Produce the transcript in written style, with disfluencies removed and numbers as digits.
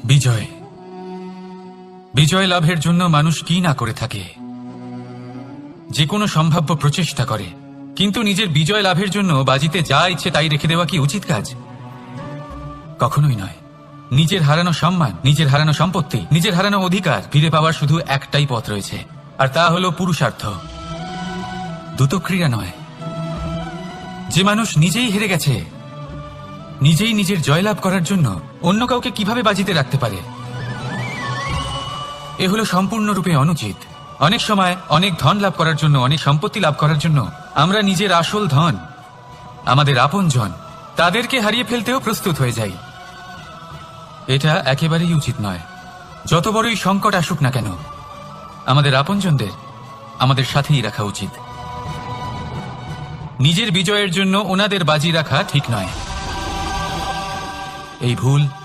বিজয় বিজয় লাভের জন্য মানুষ কি না করে থাকে, যে কোনো সম্ভাব্য প্রচেষ্টা করে, কিন্তু নিজের বিজয় লাভের জন্য বাজিতে যা ইচ্ছে তাই রেখে দেওয়া কি উচিত কাজ? কখনোই নয়। নিজের হারানো সম্মান, নিজের হারানো সম্পত্তি, নিজের হারানো অধিকার ফিরে পাওয়ার শুধু একটাই পথ রয়েছে, আর তা হলো পুরুষার্থ, দ্রুতক্রিয়া নয়। যে মানুষ নিজেই হেরে গেছে, নিজেই নিজের জয়লাভ করার জন্য অন্য কাউকে কিভাবে বাজিতে রাখতে পারে? এ হলো সম্পূর্ণরূপে অনুচিত। অনেক সময় অনেক ধন লাভ করার জন্য, অনেক সম্পত্তি লাভ করার জন্য আমরা নিজের আসল ধন, আমাদের আপনজন, তাদেরকে হারিয়ে ফেলতেও প্রস্তুত হয়ে যাই। এটা একেবারেই উচিত নয়। যত বড়ই সংকট আসুক না কেন, আমাদের আপনজনদের আমাদের সাথেই রাখা উচিত। নিজের বিজয়ের জন্য ওনাদের বাজি রাখা ঠিক নয়। এই ভুল